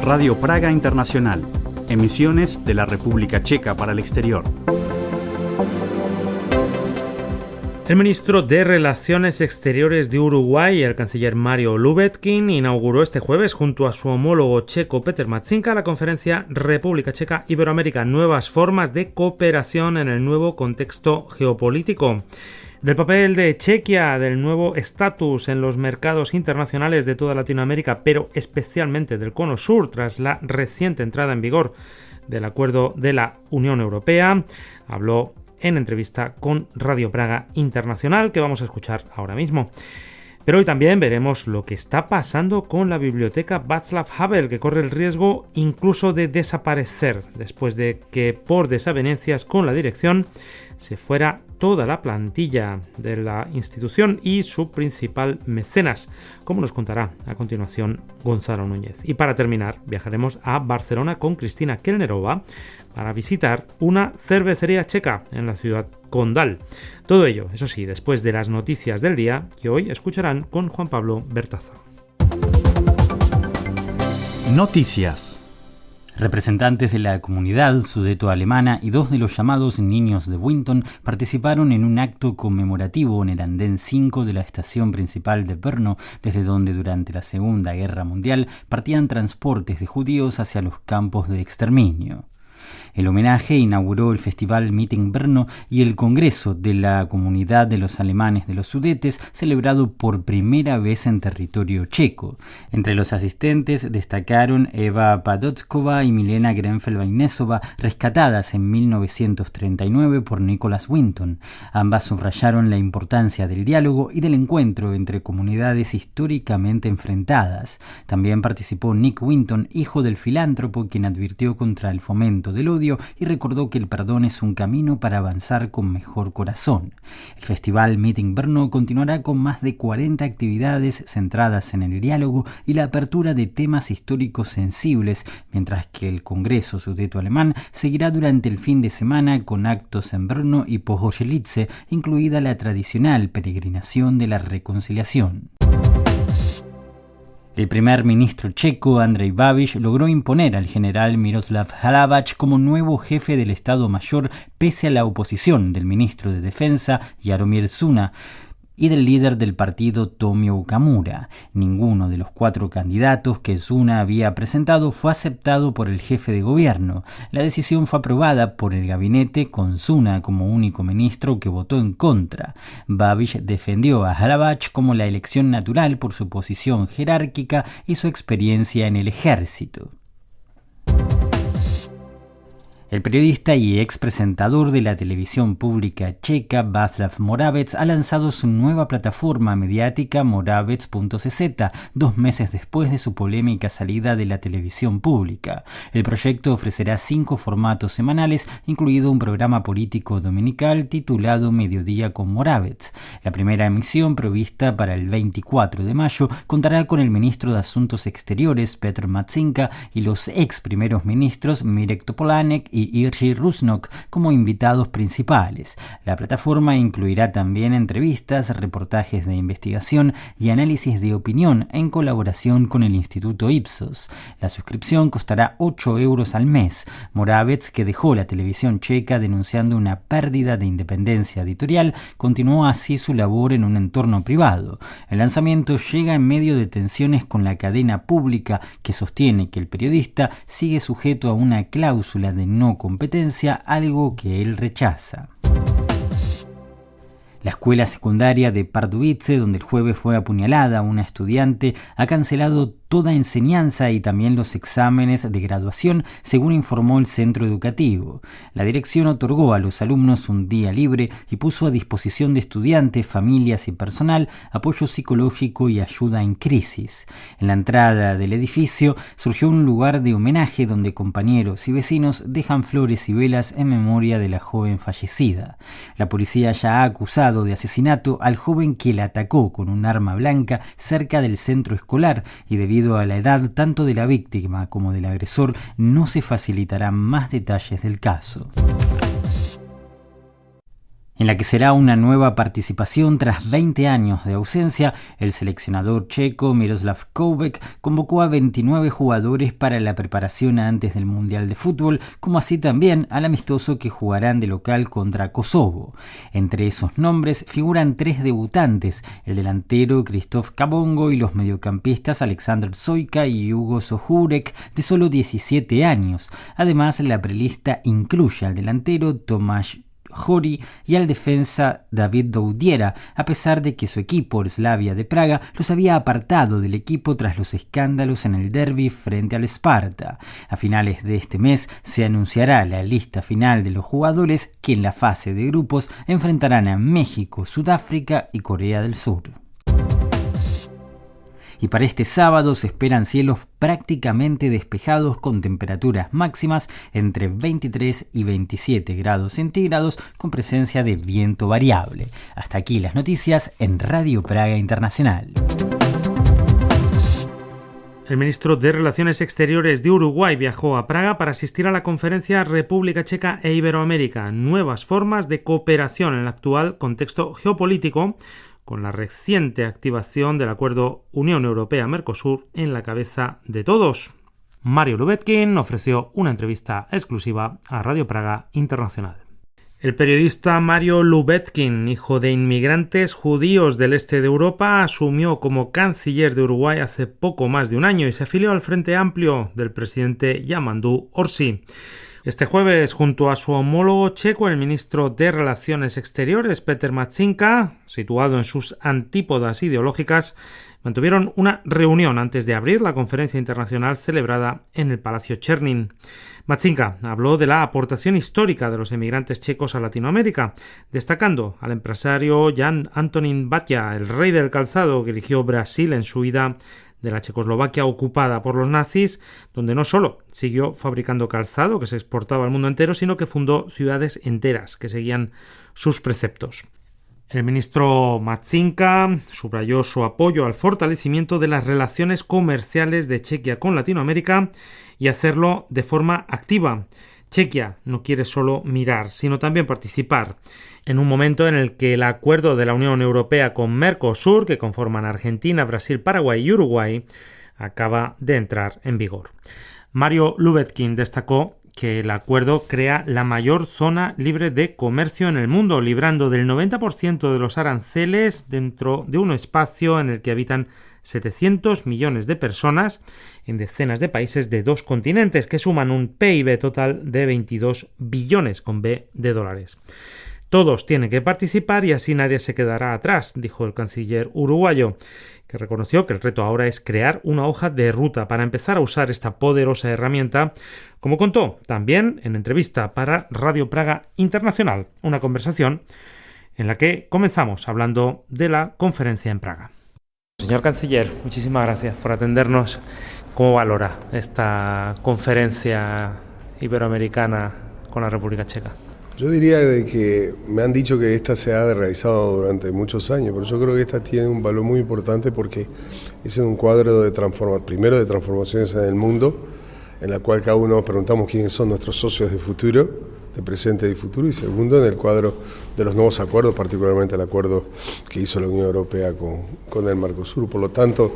Radio Praga Internacional, emisiones de la República Checa para el exterior. El ministro de Relaciones Exteriores de Uruguay, el canciller Mario Lubetkin, inauguró este jueves junto a su homólogo checo Petr Matčinka la conferencia República Checa Iberoamérica, nuevas formas de cooperación en el nuevo contexto geopolítico. Del papel de Chequia, del nuevo estatus en los mercados internacionales de toda Latinoamérica, pero especialmente del Cono Sur, tras la reciente entrada en vigor del acuerdo de la Unión Europea, habló en entrevista con Radio Praga Internacional, que vamos a escuchar ahora mismo. Pero hoy también veremos lo que está pasando con la biblioteca Václav Havel, que corre el riesgo incluso de desaparecer después de que, por desavenencias con la dirección, se fuera toda la plantilla de la institución y su principal mecenas, como nos contará a continuación Gonzalo Núñez. Y para terminar, viajaremos a Barcelona con Cristina Kellnerova para visitar una cervecería checa en la ciudad condal. Todo ello, eso sí, después de las noticias del día que hoy escucharán con Juan Pablo Bertaza. Noticias. Representantes de la comunidad sudeto-alemana y dos de los llamados niños de Winton participaron en un acto conmemorativo en el andén 5 de la estación principal de Brno, desde donde durante la Segunda Guerra Mundial partían transportes de judíos hacia los campos de exterminio. El homenaje inauguró el Festival Meeting Brno y el Congreso de la Comunidad de los Alemanes de los Sudetes, celebrado por primera vez en territorio checo. Entre los asistentes destacaron Eva Padockova y Milena Grenfell-Weinesova, rescatadas en 1939 por Nicholas Winton. Ambas subrayaron la importancia del diálogo y del encuentro entre comunidades históricamente enfrentadas. También participó Nick Winton, hijo del filántropo, quien advirtió contra el fomento del odio y recordó que el perdón es un camino para avanzar con mejor corazón. El Festival Meeting Brno continuará con más de 40 actividades centradas en el diálogo y la apertura de temas históricos sensibles, mientras que el Congreso Sudeto-Alemán seguirá durante el fin de semana con actos en Brno y Pohoselice, incluida la tradicional peregrinación de la reconciliación. El primer ministro checo, Andrej Babiš, logró imponer al general Miroslav Hlabac como nuevo jefe del Estado Mayor pese a la oposición del ministro de Defensa, Jaromír Zuna, y del líder del partido Tomio Okamura. Ninguno de los 4 candidatos que Zuna había presentado fue aceptado por el jefe de gobierno. La decisión fue aprobada por el gabinete con Zuna como único ministro que votó en contra. Babiš defendió a Hlabac como la elección natural por su posición jerárquica y su experiencia en el ejército. El periodista y expresentador de la televisión pública checa Václav Moravec ha lanzado su nueva plataforma mediática Moravec.cz 2 meses después de su polémica salida de la televisión pública. El proyecto ofrecerá 5 formatos semanales, incluido un programa político dominical titulado Mediodía con Moravec. La primera emisión, prevista para el 24 de mayo, contará con el ministro de Asuntos Exteriores Petr Matčinka y los ex primeros ministros Mirek Topolánek y Jiří Rusnok como invitados principales. La plataforma incluirá también entrevistas, reportajes de investigación y análisis de opinión en colaboración con el Instituto Ipsos. La suscripción costará 8 euros al mes. Moravec, que dejó la televisión checa denunciando una pérdida de independencia editorial, continuó así su labor en un entorno privado. El lanzamiento llega en medio de tensiones con la cadena pública, que sostiene que el periodista sigue sujeto a una cláusula de no competencia, algo que él rechaza. La escuela secundaria de Pardubice, donde el jueves fue apuñalada una estudiante, ha cancelado toda enseñanza y también los exámenes de graduación, según informó el centro educativo. La dirección otorgó a los alumnos un día libre y puso a disposición de estudiantes, familias y personal apoyo psicológico y ayuda en crisis. En la entrada del edificio surgió un lugar de homenaje donde compañeros y vecinos dejan flores y velas en memoria de la joven fallecida. La policía ya ha acusado de asesinato al joven que la atacó con un arma blanca cerca del centro escolar, y debido a la edad tanto de la víctima como del agresor no se facilitarán más detalles del caso. en la que será una nueva participación tras 20 años de ausencia. El seleccionador checo Miroslav Koubek convocó a 29 jugadores para la preparación antes del Mundial de Fútbol, como así también al amistoso que jugarán de local contra Kosovo. Entre esos nombres figuran 3 debutantes, el delantero Krzysztof Kabongo y los mediocampistas Alexander Soyka y Hugo Sohurek, de solo 17 años. Además, la prelista incluye al delantero Tomasz Jori y al defensa David Doudiera, a pesar de que su equipo, el Slavia de Praga, los había apartado del equipo tras los escándalos en el derbi frente al Sparta. A finales de este mes se anunciará la lista final de los jugadores que en la fase de grupos enfrentarán a México, Sudáfrica y Corea del Sur. Y para este sábado se esperan cielos prácticamente despejados con temperaturas máximas entre 23 y 27 grados centígrados con presencia de viento variable. Hasta aquí las noticias en Radio Praga Internacional. El ministro de Relaciones Exteriores de Uruguay viajó a Praga para asistir a la conferencia República Checa e Iberoamérica, nuevas formas de cooperación en el actual contexto geopolítico, con la reciente activación del acuerdo Unión Europea-Mercosur en la cabeza de todos. Mario Lubetkin ofreció una entrevista exclusiva a Radio Praga Internacional. El periodista Mario Lubetkin, hijo de inmigrantes judíos del este de Europa, asumió como canciller de Uruguay hace poco más de un año y se afilió al Frente Amplio del presidente Yamandu Orsi. Este jueves, junto a su homólogo checo, el ministro de Relaciones Exteriores, Peter Matšinka, situado en sus antípodas ideológicas, mantuvieron una reunión antes de abrir la conferencia internacional celebrada en el Palacio Černin. Matšinka habló de la aportación histórica de los emigrantes checos a Latinoamérica, destacando al empresario Jan Antonín Baťa, el rey del calzado que eligió Brasil en su huida de la Checoslovaquia ocupada por los nazis, donde no solo siguió fabricando calzado que se exportaba al mundo entero, sino que fundó ciudades enteras que seguían sus preceptos. El ministro Matšinka subrayó su apoyo al fortalecimiento de las relaciones comerciales de Chequia con Latinoamérica y hacerlo de forma activa. Chequia no quiere solo mirar, sino también participar, en un momento en el que el acuerdo de la Unión Europea con Mercosur, que conforman Argentina, Brasil, Paraguay y Uruguay, acaba de entrar en vigor. Mario Lubetkin destacó que el acuerdo crea la mayor zona libre de comercio en el mundo, librando del 90% de los aranceles dentro de un espacio en el que habitan 700 millones de personas en decenas de países de 2 continentes, que suman un PIB total de 22 billones con B de dólares. Todos tienen que participar y así nadie se quedará atrás, dijo el canciller uruguayo, que reconoció que el reto ahora es crear una hoja de ruta para empezar a usar esta poderosa herramienta, como contó también en entrevista para Radio Praga Internacional, una conversación en la que comenzamos hablando de la conferencia en Praga. Señor canciller, muchísimas gracias por atendernos. ¿Cómo valora esta conferencia iberoamericana con la República Checa? Yo diría de que me han dicho que esta se ha realizado durante muchos años, pero yo creo que esta tiene un valor muy importante porque es un cuadro de transformaciones en el mundo, en la cual cada uno nos preguntamos quiénes son nuestros socios de futuro, de presente y futuro, y segundo, en el cuadro de los nuevos acuerdos, particularmente el acuerdo que hizo la Unión Europea con el Mercosur. Por lo tanto,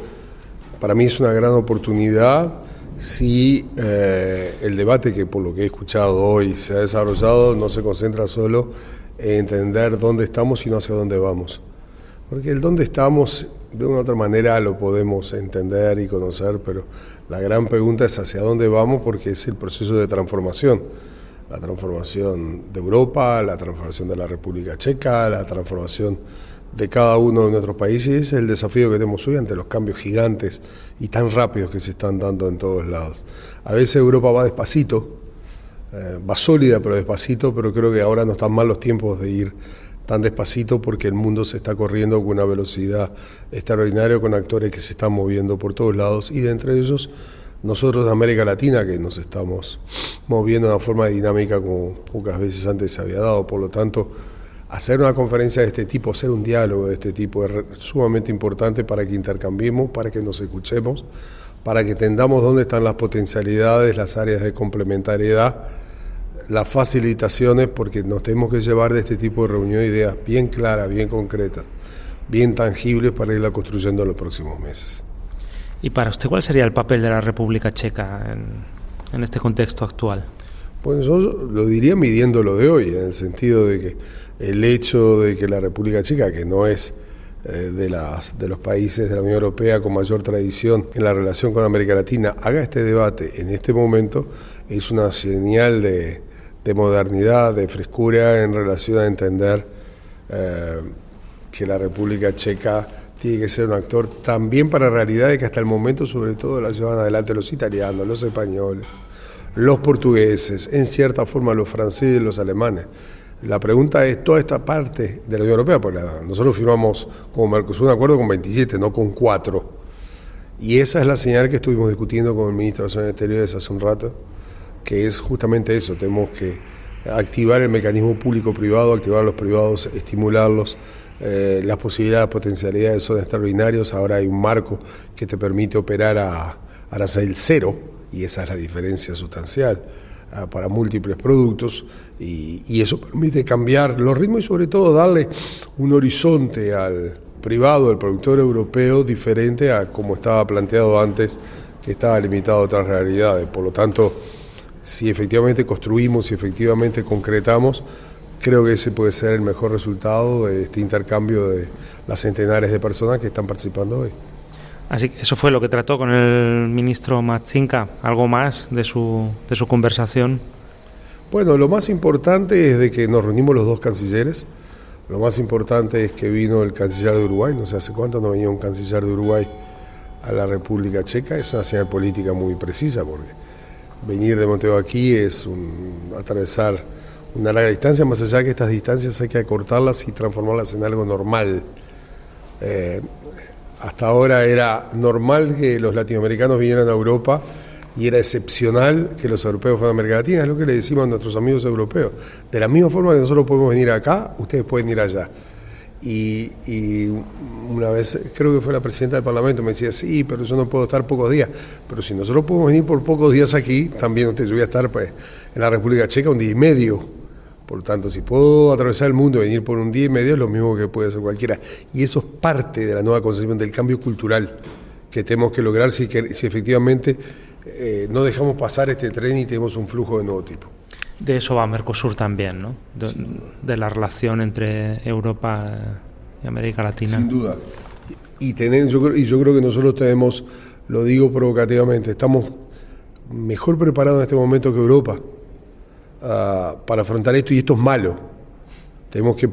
para mí es una gran oportunidad si el debate que por lo que he escuchado hoy se ha desarrollado no se concentra solo en entender dónde estamos, sino hacia dónde vamos. Porque el dónde estamos, de una u otra manera, lo podemos entender y conocer, pero la gran pregunta es hacia dónde vamos, porque es el proceso de transformación. La transformación de Europa, la transformación de la República Checa, la transformación de cada uno de nuestros países, es el desafío que tenemos hoy ante los cambios gigantes y tan rápidos que se están dando en todos lados. A veces Europa va despacito, va sólida pero despacito, pero creo que ahora no están mal los tiempos de ir tan despacito porque el mundo se está corriendo con una velocidad extraordinaria, con actores que se están moviendo por todos lados y de entre ellos nosotros de América Latina, que nos estamos moviendo de una forma dinámica como pocas veces antes se había dado. Por lo tanto, hacer una conferencia de este tipo, hacer un diálogo de este tipo es sumamente importante para que intercambiemos, para que nos escuchemos, para que entendamos dónde están las potencialidades, las áreas de complementariedad las facilitaciones, porque nos tenemos que llevar de este tipo de reunión ideas bien claras, bien concretas, bien tangibles para irla construyendo en los próximos meses. ¿Y para usted cuál sería el papel de la República Checa en este contexto actual? Pues yo lo diría midiendo lo de hoy, en el sentido de que el hecho de que la República Checa, que no es de los países de la Unión Europea con mayor tradición en la relación con América Latina, haga este debate en este momento, es una señal de modernidad, de frescura en relación a entender que la República Checa tiene que ser un actor también para realidades que hasta el momento sobre todo las llevan adelante los italianos, los españoles, los portugueses, en cierta forma los franceses y los alemanes. La pregunta es toda esta parte de la Unión Europea, porque nosotros firmamos como Mercosur un acuerdo con 27, no con 4. Y esa es la señal que estuvimos discutiendo con el ministro de Relaciones Exteriores hace un rato, que es justamente eso, tenemos que activar el mecanismo público-privado, activar a los privados, estimularlos, las posibilidades, potencialidades son extraordinarias. Ahora hay un marco que te permite operar a arancel cero, y esa es la diferencia sustancial para múltiples productos, y eso permite cambiar los ritmos y sobre todo darle un horizonte al privado, al productor europeo, diferente a como estaba planteado antes, que estaba limitado a otras realidades. Por lo tanto, si efectivamente construimos, si efectivamente concretamos, creo que ese puede ser el mejor resultado de este intercambio de las centenares de personas que están participando hoy. Así que eso fue lo que trató con el ministro Matsinka. ¿Algo más de su conversación? Bueno, lo más importante es de que nos reunimos los dos cancilleres. Lo más importante es que vino el canciller de Uruguay. No sé hace cuánto no venía un canciller de Uruguay a la República Checa. Es una señal política muy precisa, porque venir de Montevideo aquí es atravesar una larga distancia. Más allá que estas distancias hay que acortarlas y transformarlas en algo normal. Hasta ahora era normal que los latinoamericanos vinieran a Europa y era excepcional que los europeos fueran a América Latina. Es lo que le decimos a nuestros amigos europeos. De la misma forma que nosotros podemos venir acá, ustedes pueden ir allá. Y una vez, creo que fue la presidenta del Parlamento, me decía, sí, pero yo no puedo estar pocos días. Pero si nosotros podemos venir por pocos días aquí, también yo voy a estar pues, en la República Checa un día y medio. Por lo tanto, si puedo atravesar el mundo y venir por un día y medio, es lo mismo que puede hacer cualquiera. Y eso es parte de la nueva concepción del cambio cultural que tenemos que lograr si efectivamente no dejamos pasar este tren y tenemos un flujo de nuevo tipo. De eso va Mercosur también, ¿no? De la relación entre Europa y América Latina. Sin duda. Yo creo que nosotros tenemos, lo digo provocativamente, estamos mejor preparados en este momento que Europa para afrontar esto, y esto es malo. Tenemos que,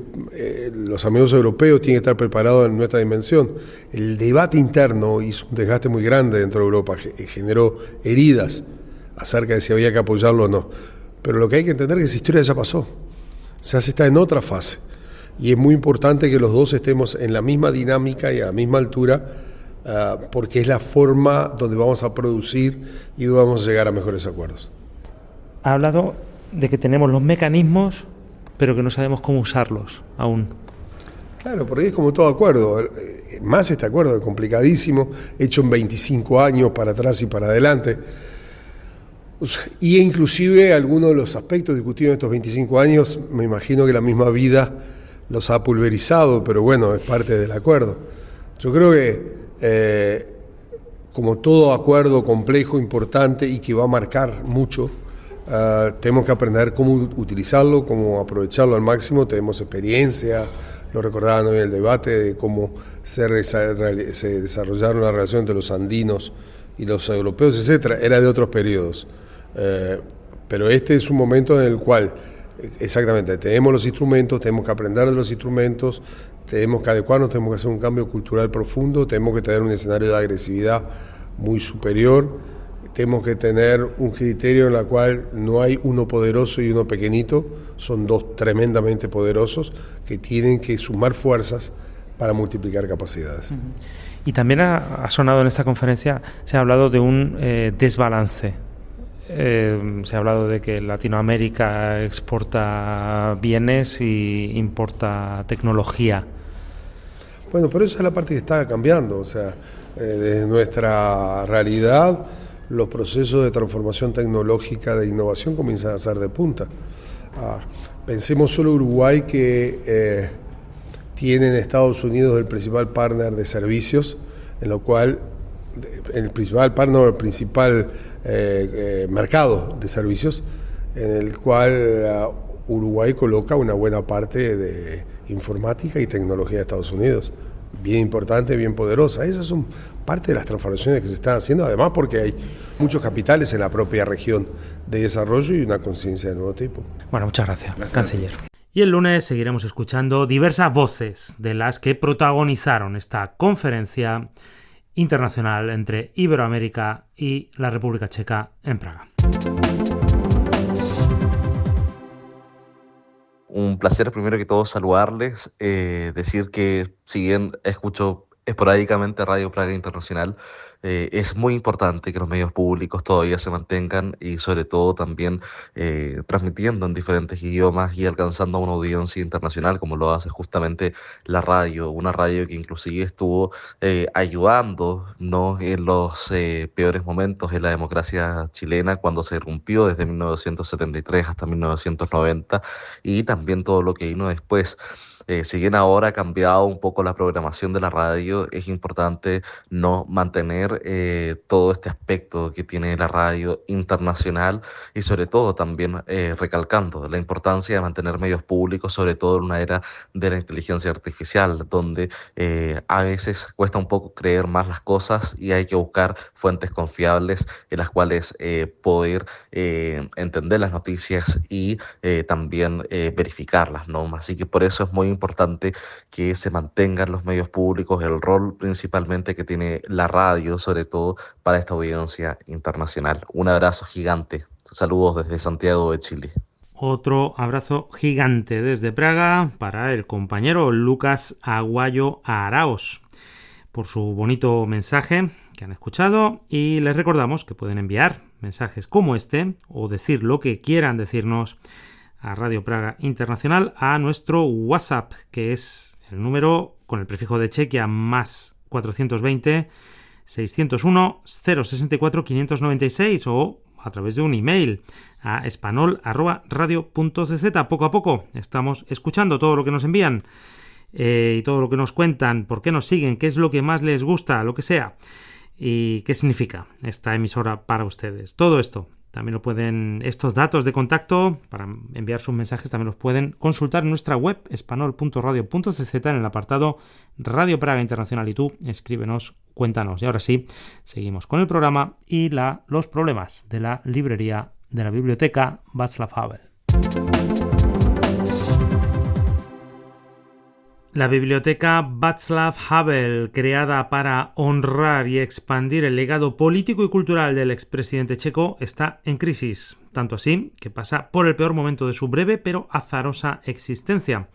los amigos europeos tienen que estar preparados en nuestra dimensión. El debate interno hizo un desgaste muy grande dentro de Europa, generó heridas acerca de si había que apoyarlo o no. Pero lo que hay que entender es que esa historia ya pasó, ya se está en otra fase, y es muy importante que los dos estemos en la misma dinámica y a la misma altura, porque es la forma donde vamos a producir y donde vamos a llegar a mejores acuerdos. Ha hablado de que tenemos los mecanismos, pero que no sabemos cómo usarlos aún. Claro, porque es como todo acuerdo, más este acuerdo complicadísimo, hecho en 25 años para atrás y para adelante, y inclusive algunos de los aspectos discutidos en estos 25 años, me imagino que la misma vida los ha pulverizado, pero bueno, es parte del acuerdo. Yo creo que como todo acuerdo complejo, importante y que va a marcar mucho, tenemos que aprender cómo utilizarlo, cómo aprovecharlo al máximo. Tenemos experiencia, lo recordaban hoy en el debate, de cómo se desarrollaron las relaciones entre los andinos y los europeos, etcétera. Era de otros periodos. Pero este es un momento en el cual, exactamente, tenemos los instrumentos, tenemos que aprender de los instrumentos, tenemos que adecuarnos, tenemos que hacer un cambio cultural profundo, tenemos que tener un escenario de agresividad muy superior. Tenemos que tener un criterio en el cual no hay uno poderoso y uno pequeñito, son dos tremendamente poderosos que tienen que sumar fuerzas para multiplicar capacidades. Y también ha sonado en esta conferencia, se ha hablado de un desbalance. Se ha hablado de que Latinoamérica exporta bienes y importa tecnología. Bueno, pero esa es la parte que está cambiando, o sea, desde nuestra realidad los procesos de transformación tecnológica, de innovación comienzan a ser de punta. Pensemos solo Uruguay, que tiene en Estados Unidos el principal partner de servicios, en lo cual el principal partner, el principal mercado de servicios, en el cual Uruguay coloca una buena parte de informática y tecnología de Estados Unidos. Bien importante, bien poderosa. Esas son parte de las transformaciones que se están haciendo, además porque hay muchos capitales en la propia región de desarrollo y una conciencia de nuevo tipo. Bueno, muchas gracias, canciller. Y el lunes seguiremos escuchando diversas voces de las que protagonizaron esta conferencia internacional entre Iberoamérica y la República Checa en Praga. Un placer primero que todo saludarles, decir que si bien escucho esporádicamente Radio Praga Internacional, es muy importante que los medios públicos todavía se mantengan y sobre todo también transmitiendo en diferentes idiomas y alcanzando a una audiencia internacional como lo hace justamente la radio, una radio que inclusive estuvo ayudándonos en los peores momentos de la democracia chilena cuando se irrumpió desde 1973 hasta 1990 y también todo lo que vino después. Si bien ahora ha cambiado un poco la programación de la radio, es importante no mantener todo este aspecto que tiene la radio internacional y sobre todo también recalcando la importancia de mantener medios públicos, sobre todo en una era de la inteligencia artificial, donde a veces cuesta un poco creer más las cosas y hay que buscar fuentes confiables en las cuales poder entender las noticias y también verificarlas, ¿no? Así que por eso es muy importante que se mantengan los medios públicos, el rol principalmente que tiene la radio, sobre todo para esta audiencia internacional. Un abrazo gigante. Saludos desde Santiago de Chile. Otro abrazo gigante desde Praga para el compañero Lucas Aguayo Araos por su bonito mensaje que han escuchado, y les recordamos que pueden enviar mensajes como este o decir lo que quieran decirnos a Radio Praga Internacional a nuestro WhatsApp, que es el número con el prefijo de Chequia más 420 601 064 596 o a través de un email a espanol@radio.cz. Poco a poco estamos escuchando todo lo que nos envían y todo lo que nos cuentan, por qué nos siguen, qué es lo que más les gusta, lo que sea, y qué significa esta emisora para ustedes. Todo esto también lo pueden, estos datos de contacto para enviar sus mensajes también los pueden consultar en nuestra web espanol.radio.cz en el apartado Radio Praga Internacional, y tú escríbenos, cuéntanos. Y ahora sí, seguimos con el programa y los problemas de la librería de la biblioteca Václav Havel. La biblioteca Václav Havel, creada para honrar y expandir el legado político y cultural del expresidente checo, está en crisis, tanto así que pasa por el peor momento de su breve pero azarosa existencia.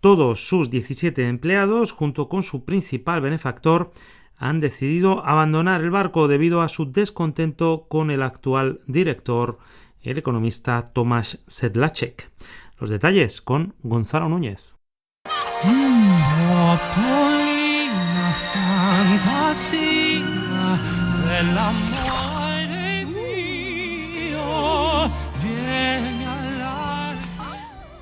Todos sus 17 empleados, junto con su principal benefactor, han decidido abandonar el barco debido a su descontento con el actual director, el economista Tomáš Sedláček. Los detalles con Gonzalo Núñez.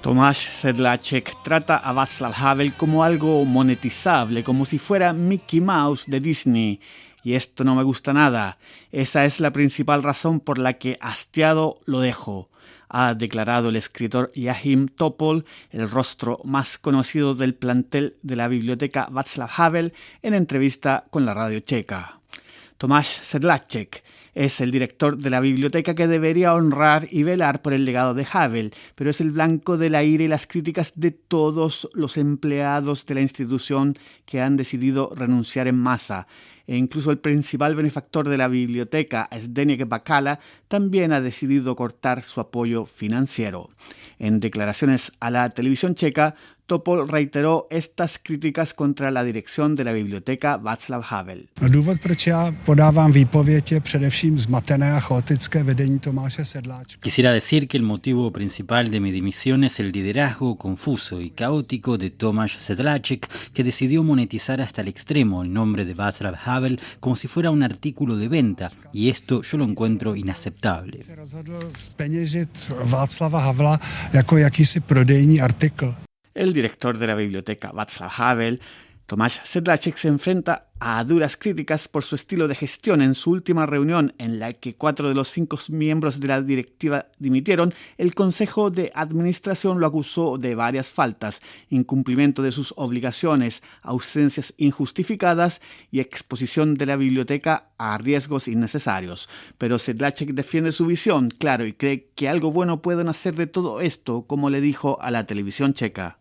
Tomáš Sedláček trata a Václav Havel como algo monetizable, como si fuera Mickey Mouse de Disney. Y esto no me gusta nada. Esa es la principal razón por la que hastiado lo dejo, ha declarado el escritor Joachim Topol, el rostro más conocido del plantel de la biblioteca Václav Havel, en entrevista con la radio checa. Tomáš Sedláček es el director de la biblioteca que debería honrar y velar por el legado de Havel, pero es el blanco de la ira y las críticas de todos los empleados de la institución que han decidido renunciar en masa. E incluso el principal benefactor de la biblioteca, Zdeněk Bakala, también ha decidido cortar su apoyo financiero. En declaraciones a la televisión checa, Topol reiteró estas críticas contra la dirección de la biblioteca Václav Havel. Důvod, proč já podávám výpověď, je především zmatené a chaotické vedení Tomáše Sedláčka. Quisiera decir que el motivo principal de mi dimisión es el liderazgo confuso y caótico de Tomáš Sedláček, que decidió monetizar hasta el extremo el nombre de Václav Havel Havel como si fuera un artículo de venta, y esto yo lo encuentro inaceptable. El director de la biblioteca Václav Havel, Tomáš Sedláček, se enfrenta a duras críticas por su estilo de gestión. En su última reunión, en la que 4 de los 5 miembros de la directiva dimitieron, el Consejo de Administración lo acusó de varias faltas: incumplimiento de sus obligaciones, ausencias injustificadas y exposición de la biblioteca a riesgos innecesarios. Pero Sedláček defiende su visión, claro, y cree que algo bueno pueden hacer de todo esto, como le dijo a la televisión checa.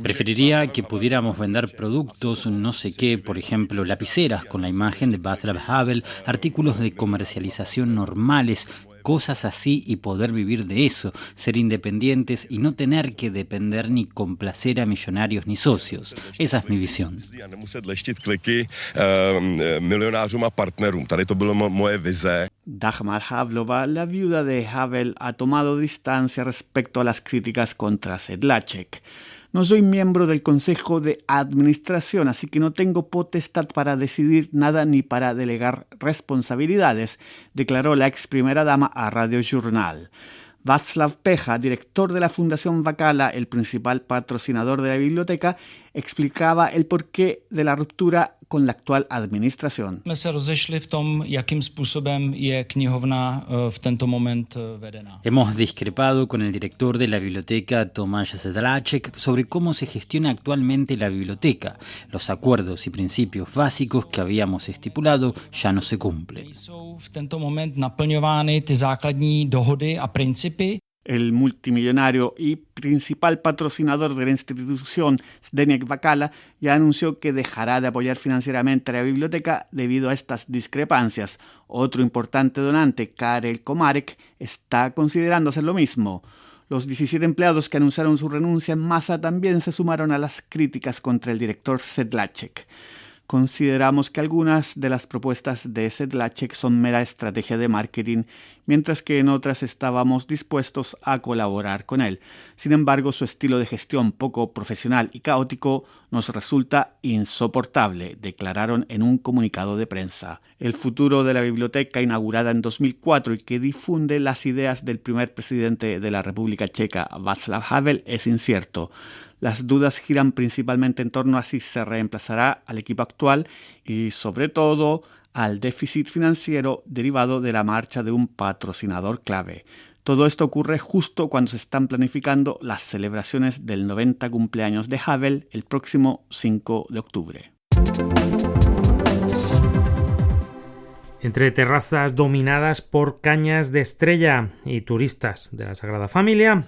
Preferiría que pudiéramos vender productos, no sé qué, por ejemplo, lapiceras con la imagen de Václav Havel, artículos de comercialización normales, cosas así, y poder vivir de eso, ser independientes y no tener que depender ni complacer a millonarios ni socios. Esa es mi visión. Dagmar Havlova, la viuda de Havel, ha tomado distancia respecto a las críticas contra Sedláček. No soy miembro del Consejo de Administración, así que no tengo potestad para decidir nada ni para delegar responsabilidades, declaró la ex primera dama a Radio Journal. Václav Pecha, director de la Fundación Vakala, el principal patrocinador de la biblioteca, explicaba el porqué de la ruptura con la actual administración. Hemos discrepado con el director de la biblioteca, Tomáš Sedláček, sobre cómo se gestiona actualmente la biblioteca. Los acuerdos y principios básicos que habíamos estipulado ya no se cumplen. El multimillonario y principal patrocinador de la institución, Zdeněk Bakala, ya anunció que dejará de apoyar financieramente a la biblioteca debido a estas discrepancias. Otro importante donante, Karel Komarek, está considerando hacer lo mismo. Los 17 empleados que anunciaron su renuncia en masa también se sumaron a las críticas contra el director Sedláček. Consideramos que algunas de las propuestas de Sedláček son mera estrategia de marketing, mientras que en otras estábamos dispuestos a colaborar con él. Sin embargo, su estilo de gestión poco profesional y caótico nos resulta insoportable, declararon en un comunicado de prensa. El futuro de la biblioteca, inaugurada en 2004 y que difunde las ideas del primer presidente de la República Checa, Václav Havel, es incierto. Las dudas giran principalmente en torno a si se reemplazará al equipo actual y, sobre todo, al déficit financiero derivado de la marcha de un patrocinador clave. Todo esto ocurre justo cuando se están planificando las celebraciones del 90 cumpleaños de Havel el próximo 5 de octubre. Entre terrazas dominadas por cañas de estrella y turistas de la Sagrada Familia,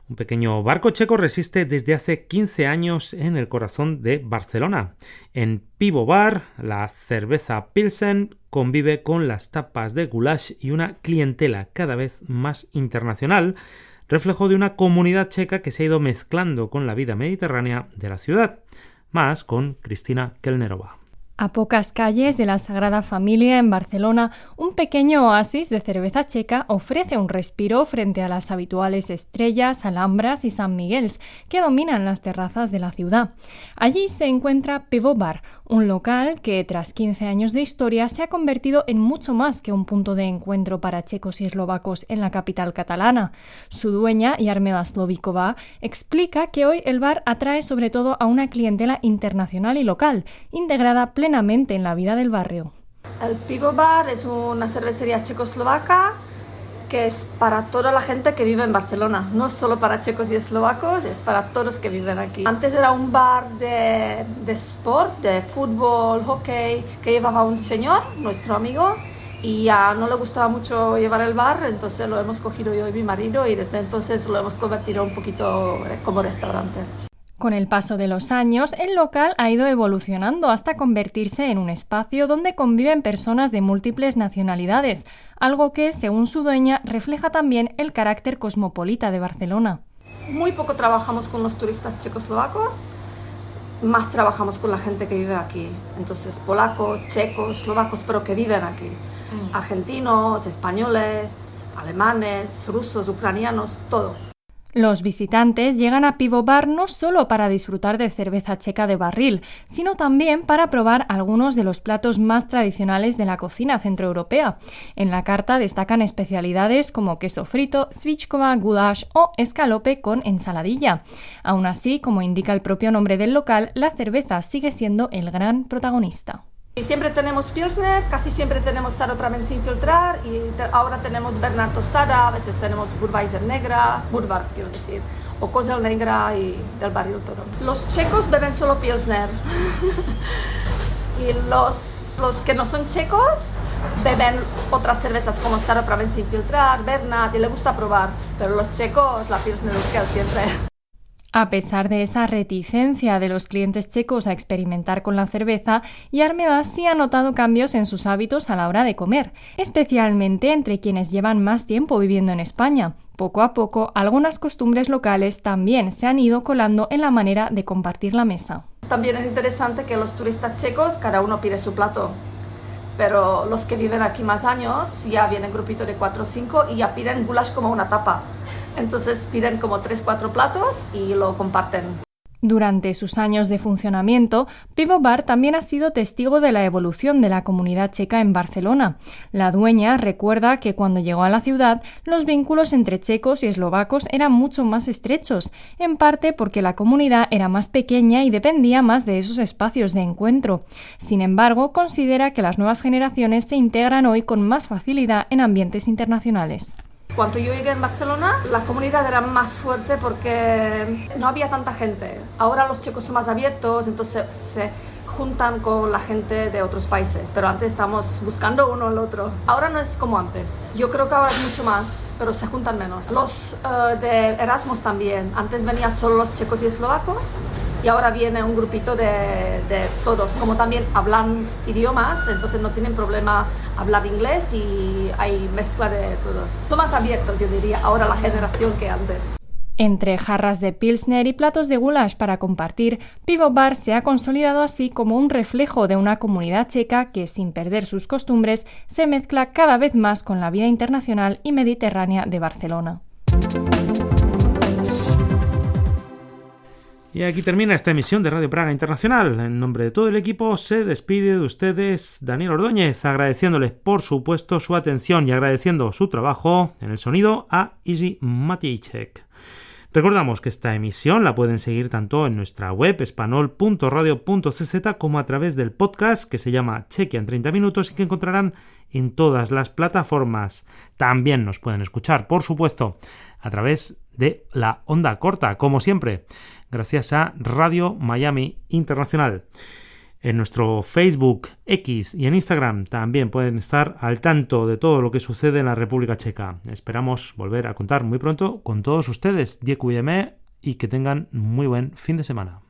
un pequeño barco checo resiste desde hace 15 años en el corazón de Barcelona. En Pivo Bar, la cerveza Pilsen convive con las tapas de goulash y una clientela cada vez más internacional, reflejo de una comunidad checa que se ha ido mezclando con la vida mediterránea de la ciudad. Más con Cristina Kelnerova. A pocas calles de la Sagrada Familia en Barcelona, un pequeño oasis de cerveza checa ofrece un respiro frente a las habituales Estrellas, Alhambras y San Miguels que dominan las terrazas de la ciudad. Allí se encuentra Pivo Bar, un local que tras 15 años de historia se ha convertido en mucho más que un punto de encuentro para checos y eslovacos en la capital catalana. Su dueña, Jarmila Slovíková, explica que hoy el bar atrae sobre todo a una clientela internacional y local, integrada plenamente en la vida del barrio. El Pivo Bar es una cervecería checoslovaca que es para toda la gente que vive en Barcelona. No es solo para checos y eslovacos, es para todos que viven aquí. Antes era un bar de sport, de fútbol, hockey, que llevaba un señor, nuestro amigo, y ya no le gustaba mucho llevar el bar, entonces lo hemos cogido yo y mi marido y desde entonces lo hemos convertido un poquito como restaurante. Con el paso de los años, el local ha ido evolucionando hasta convertirse en un espacio donde conviven personas de múltiples nacionalidades, algo que, según su dueña, refleja también el carácter cosmopolita de Barcelona. Muy poco trabajamos con los turistas checoslovacos, más trabajamos con la gente que vive aquí. Entonces, polacos, checos, eslovacos, pero que viven aquí. Argentinos, españoles, alemanes, rusos, ucranianos, todos. Los visitantes llegan a Pivovar no solo para disfrutar de cerveza checa de barril, sino también para probar algunos de los platos más tradicionales de la cocina centroeuropea. En la carta destacan especialidades como queso frito, svíčková, goulash o escalope con ensaladilla. Aún así, como indica el propio nombre del local, la cerveza sigue siendo el gran protagonista. Y siempre tenemos Pilsner, casi siempre tenemos Staropramen sin filtrar y ahora tenemos Bernard tostada, a veces tenemos Budweiser negra, Budvar quiero decir, o Kozel negra y del barril todo. Los checos beben solo Pilsner y los que no son checos beben otras cervezas como Staropramen sin filtrar, Bernard y le gusta probar, pero los checos la Pilsner Urquell siempre. A pesar de esa reticencia de los clientes checos a experimentar con la cerveza, Jarmila sí ha notado cambios en sus hábitos a la hora de comer, especialmente entre quienes llevan más tiempo viviendo en España. Poco a poco, algunas costumbres locales también se han ido colando en la manera de compartir la mesa. También es interesante que los turistas checos, cada uno pide su plato, pero los que viven aquí más años ya vienen grupito de 4 o 5 y ya piden goulash como una tapa. Entonces piden como 3-4 platos y lo comparten. Durante sus años de funcionamiento, Pivovar también ha sido testigo de la evolución de la comunidad checa en Barcelona. La dueña recuerda que cuando llegó a la ciudad, los vínculos entre checos y eslovacos eran mucho más estrechos, en parte porque la comunidad era más pequeña y dependía más de esos espacios de encuentro. Sin embargo, considera que las nuevas generaciones se integran hoy con más facilidad en ambientes internacionales. Cuando yo llegué en Barcelona, la comunidad era más fuerte porque no había tanta gente. Ahora los checos son más abiertos, entonces se juntan con la gente de otros países, pero antes estamos buscando uno al otro. Ahora no es como antes. Yo creo que ahora es mucho más, pero se juntan menos. Los de Erasmus también. Antes venían solo los checos y eslovacos y ahora viene un grupito de todos. Como también hablan idiomas, entonces no tienen problema hablar inglés y hay mezcla de todos. Son más abiertos, yo diría, ahora la generación que antes. Entre jarras de Pilsner y platos de goulash para compartir, Pivovar se ha consolidado así como un reflejo de una comunidad checa que, sin perder sus costumbres, se mezcla cada vez más con la vida internacional y mediterránea de Barcelona. Y aquí termina esta emisión de Radio Praga Internacional. En nombre de todo el equipo se despide de ustedes Daniel Ordóñez, agradeciéndoles por supuesto su atención y agradeciendo su trabajo en el sonido a Izzy Matějček. Recordamos que esta emisión la pueden seguir tanto en nuestra web espanol.radio.cz como a través del podcast que se llama Chequia en 30 minutos y que encontrarán en todas las plataformas. También nos pueden escuchar, por supuesto, a través de la onda corta, como siempre, gracias a Radio Miami Internacional. En nuestro Facebook, X y en Instagram también pueden estar al tanto de todo lo que sucede en la República Checa. Esperamos volver a contar muy pronto con todos ustedes. Děkujeme y que tengan muy buen fin de semana.